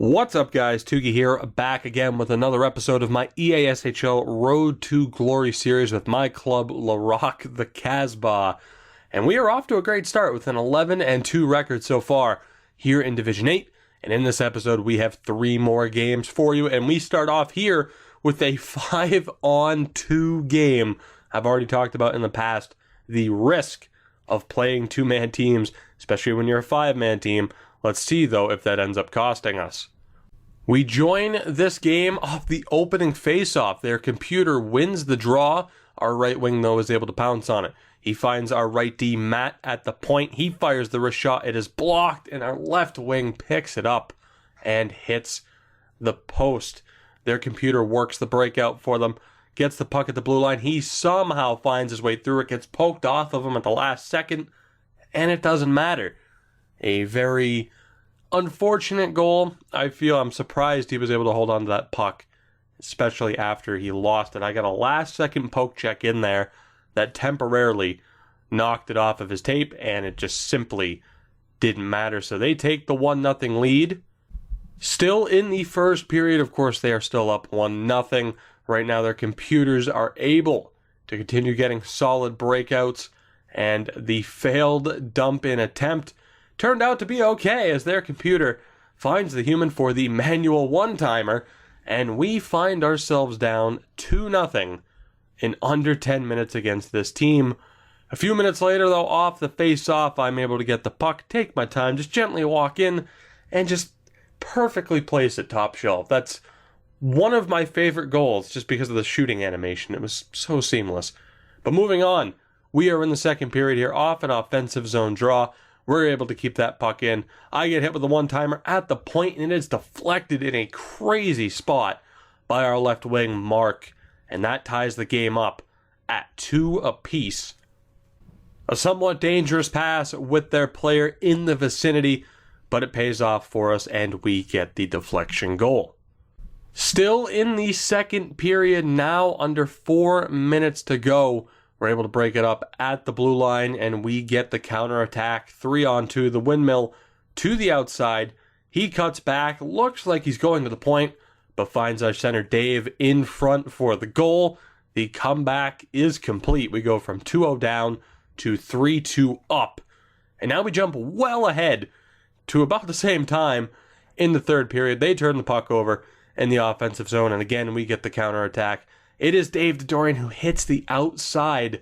What's up, guys? Tugi here, back again with another episode of my EASHL Road To Glory series with my club, La Rock the Casbah. And we are off to a great start with an 11-2 record so far here in Division 8. And in this episode, we have 3 more games for you. And we start off here with a 5-on-2 game. I've already talked about in the past the risk of playing 2-man teams, especially when you're a 5-man team. Let's see, though, if that ends up costing us. We join this game off the opening face-off. Their computer wins the draw. Our right wing, though, is able to pounce on it. He finds our right D, Matt, at the point. He fires the wrist shot. It is blocked, and our left wing picks it up and hits the post. Their computer works the breakout for them, gets the puck at the blue line. He somehow finds his way through it, gets poked off of him at the last second, and it doesn't matter. A very unfortunate goal. I'm surprised he was able to hold on to that puck, especially after he lost it. I got a last-second poke check in there that temporarily knocked it off of his tape, and it just simply didn't matter. So they take the 1-0 lead. Still in the first period, of course, they are still up 1-0. Right now, their computers are able to continue getting solid breakouts, and the failed dump-in attempt turned out to be okay, as their computer finds the human for the manual one-timer, and we find ourselves down 2-0 in under 10 minutes against this team. A few minutes later, though, off the face-off, I'm able to get the puck, take my time, just gently walk in, and just perfectly place it top shelf. That's one of my favorite goals, just because of the shooting animation. It was so seamless. But moving on, we are in the second period here, off an offensive zone draw. We're able to keep that puck in. I get hit with a one-timer at the point, and it is deflected in a crazy spot by our left wing, Mark. And that ties the game up at 2 apiece. A somewhat dangerous pass with their player in the vicinity, but it pays off for us, and we get the deflection goal. Still in the second period, now under 4 minutes to go. We're able to break it up at the blue line, and we get the counterattack. 3-on-2, the windmill to the outside. He cuts back, looks like he's going to the point, but finds our center Dave in front for the goal. The comeback is complete. We go from 2-0 down to 3-2 up. And now we jump well ahead to about the same time in the third period. They turn the puck over in the offensive zone, and again, we get the counterattack. It is Dave Dorian who hits the outside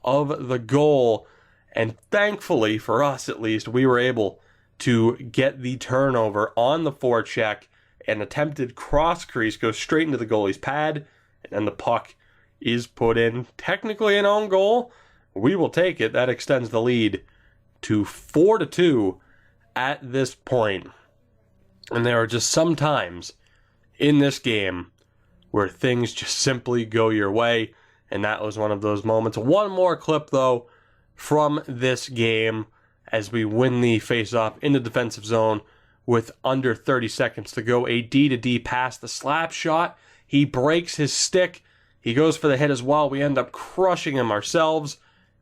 of the goal, and thankfully, for us at least, we were able to get the turnover on the forecheck. An attempted cross crease goes straight into the goalie's pad, and then the puck is put in. Technically an own goal. We will take it. That extends the lead to 4-2 at this point. And there are just some times in this game where things just simply go your way, and that was one of those moments. One more clip, though, from this game as we win the face-off in the defensive zone with under 30 seconds to go. A D-to-D pass, the slap shot. He breaks his stick. He goes for the hit as well. We end up crushing him ourselves.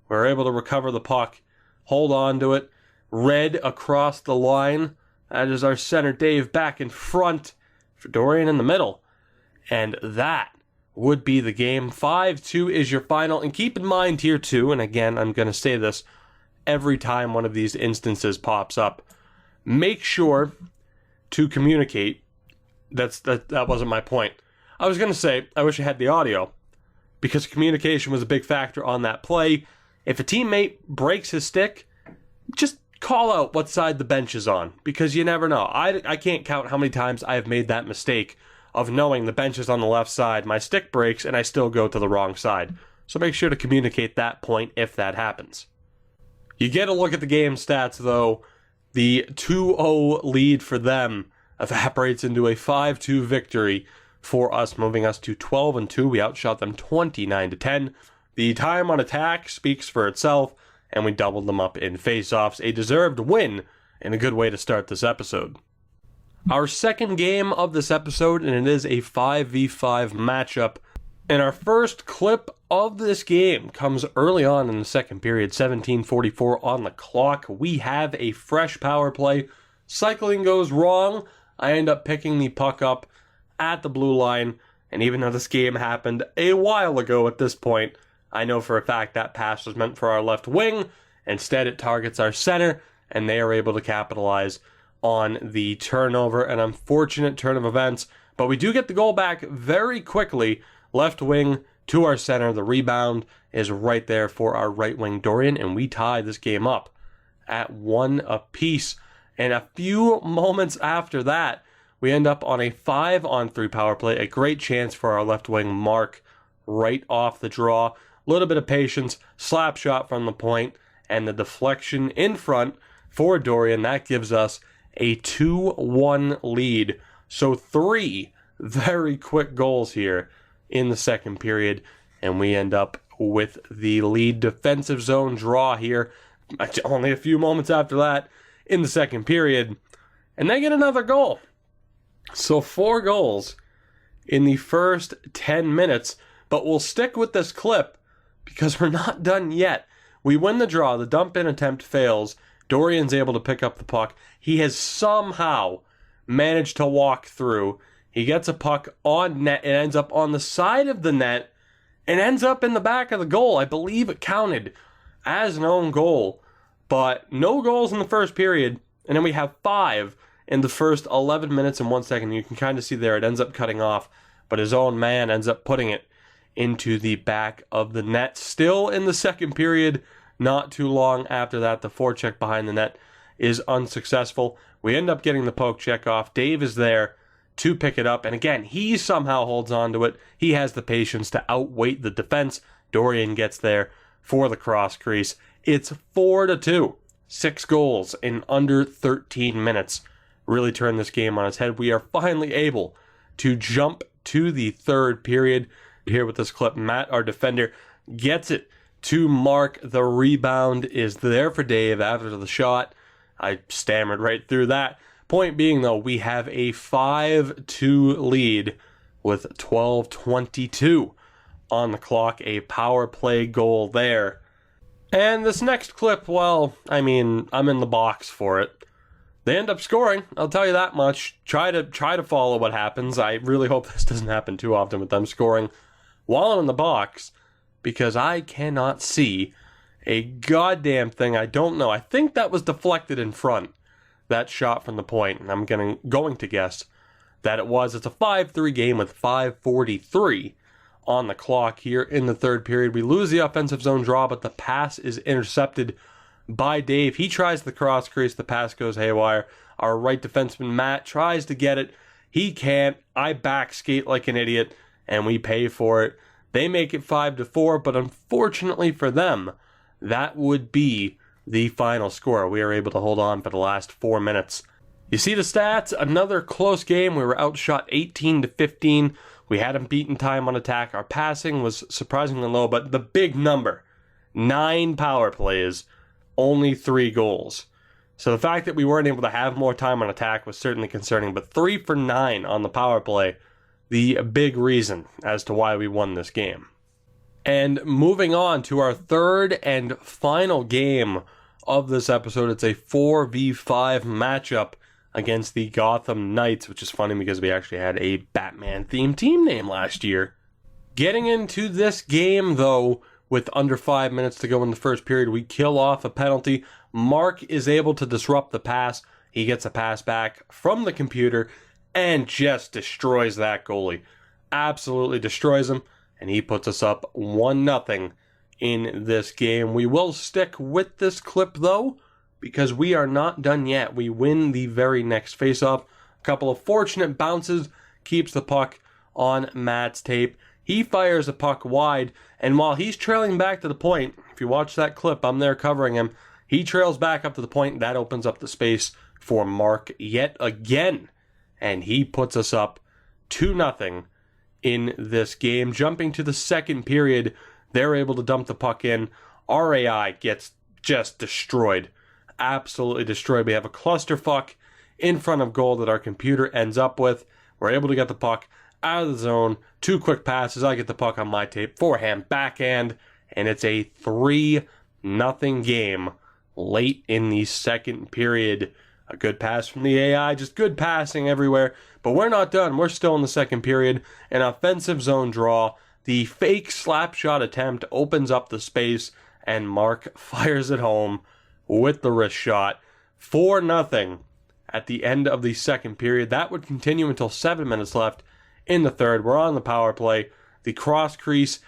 We're able to recover the puck, hold on to it. Red across the line. That is our center Dave back in front for Dorian in the middle. And that would be the game. 5-2 is your final. And keep in mind here, too, and again, I'm going to say this every time one of these instances pops up, make sure to communicate. That wasn't my point. I was going to say, I wish I had the audio, because communication was a big factor on that play. If a teammate breaks his stick, just call out what side the bench is on, because you never know. I can't count how many times I have made that mistake of knowing the bench is on the left side, my stick breaks, and I still go to the wrong side. So make sure to communicate that point if that happens. You get a look at the game stats, though. The 2-0 lead for them evaporates into a 5-2 victory for us, moving us to 12-2. We outshot them 29-10. The time on attack speaks for itself, and we doubled them up in face-offs. A deserved win, and a good way to start this episode. Our second game of this episode, and it is a 5v5 matchup. And our first clip of this game comes early on in the second period, 17:44 on the clock. We have a fresh power play. Cycling goes wrong. I end up picking the puck up at the blue line, and even though this game happened a while ago at this point, I know for a fact that pass was meant for our left wing. Instead, it targets our center, and they are able to capitalize on the turnover, an unfortunate turn of events. But we do get the goal back very quickly. Left wing to our center. The rebound is right there for our right wing Dorian, and we tie this game up at 1 apiece. And a few moments after that, we end up on a 5-on-3 power play. A great chance for our left wing Mark right off the draw. A little bit of patience, slap shot from the point, and the deflection in front for Dorian. That gives us a 2-1 lead. So 3 very quick goals here in the second period, and we end up with the lead defensive zone draw here only a few moments after that in the second period, and they get another goal. So 4 goals in the first 10 minutes, but we'll stick with this clip because we're not done yet. We win the draw, the dump-in attempt fails, Dorian's able to pick up the puck. He has somehow managed to walk through. He gets a puck on net. It ends up on the side of the net and ends up in the back of the goal. I believe it counted as an own goal. But no goals in the first period. And then we have 5 in the first 11 minutes and 1 second. You can kind of see there it ends up cutting off. But his own man ends up putting it into the back of the net. Still in the second period. Not too long after that, the forecheck behind the net is unsuccessful. We end up getting the poke check off. Dave is there to pick it up. And again, he somehow holds on to it. He has the patience to outweight the defense. Dorian gets there for the cross crease. It's 4-2. 6 goals in under 13 minutes. Really turned this game on its head. We are finally able to jump to the third period. Here with this clip, Matt, our defender, gets it to Mark. The rebound is there for Dave after the shot. I stammered right through that. Point being, though, we have a 5-2 lead with 12:22 on the clock. A power play goal there. And this next clip, well, I mean, I'm in the box for it. They end up scoring, I'll tell you that much. Try to follow what happens. I really hope this doesn't happen too often with them scoring while I'm in the box, because I cannot see a goddamn thing. I don't know. I think that was deflected in front, that shot from the point, and I'm going to guess that it was. It's a 5-3 game with 5:43 on the clock here in the third period. We lose the offensive zone draw, but the pass is intercepted by Dave. He tries the cross crease. The pass goes haywire. Our right defenseman, Matt, tries to get it. He can't. I back skate like an idiot, and we pay for it. They make it 5-4, but unfortunately for them, that would be the final score. We are able to hold on for the last 4 minutes. You see the stats? Another close game. We were outshot 18-15. We had them beaten time on attack. Our passing was surprisingly low, but the big number, 9 power plays, only 3 goals. So the fact that we weren't able to have more time on attack was certainly concerning, but 3 for 9 on the power play, the big reason as to why we won this game. And moving on to our third and final game of this episode, it's a 4v5 matchup against the Gotham Knights, which is funny because we actually had a Batman-themed team name last year. Getting into this game, though, with under 5 minutes to go in the first period, we kill off a penalty. Mark is able to disrupt the pass. He gets a pass back from the computer and just destroys that goalie. Absolutely destroys him, and he puts us up 1-0 in this game. We will stick with this clip, though, because we are not done yet. We win the very next faceoff. A couple of fortunate bounces keeps the puck on Matt's tape. He fires a puck wide, and while he's trailing back to the point, if you watch that clip, I'm there covering him, he trails back up to the point. That opens up the space for Mark yet again, and he puts us up 2-0 in this game. Jumping to the second period, they're able to dump the puck in. RAI gets just destroyed. Absolutely destroyed. We have a clusterfuck in front of goal that our computer ends up with. We're able to get the puck out of the zone. 2 quick passes. I get the puck on my tape. Forehand, backhand. And it's a 3-0 game late in the second period. A good pass from the AI, just good passing everywhere. But we're not done. We're still in the second period. An offensive zone draw. The fake slap shot attempt opens up the space, and Mark fires it home with the wrist shot. 4-0 at the end of the second period. That would continue until 7 minutes left in the third. We're on the power play. The cross crease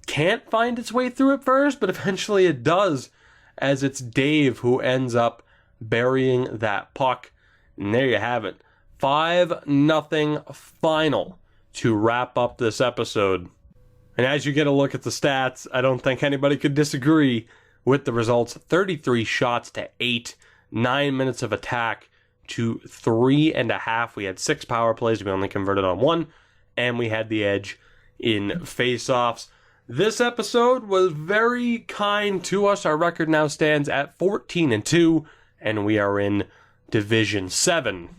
can't find its way through at first, but eventually it does, as it's Dave who ends up burying that puck. And there you have it. 5-0 final to wrap up this episode. And as you get a look at the stats, I don't think anybody could disagree with the results. 33 shots to 8, 9 minutes of attack to 3.5. We had 6 power plays. We only converted on 1, and we had the edge in face-offs. This episode was very kind to us. Our record now stands at 14-2, and we are in Division 7.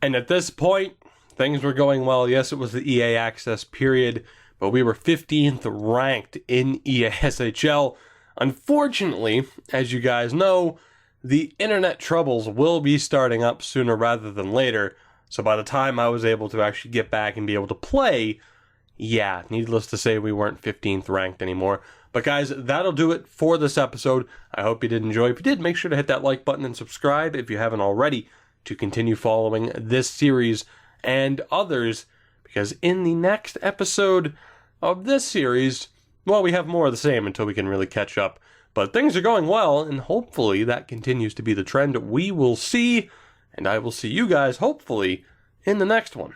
And at this point, things were going well. Yes, it was the EA Access period, but we were 15th ranked in EASHL. Unfortunately, as you guys know, the internet troubles will be starting up sooner rather than later. So by the time I was able to actually get back and be able to play, yeah, needless to say, we weren't 15th ranked anymore. But guys, that'll do it for this episode. I hope you did enjoy. If you did, make sure to hit that like button and subscribe if you haven't already, to continue following this series and others, because in the next episode of this series, well, we have more of the same until we can really catch up. But things are going well, and hopefully that continues to be the trend. We will see, and I will see you guys, hopefully, in the next one.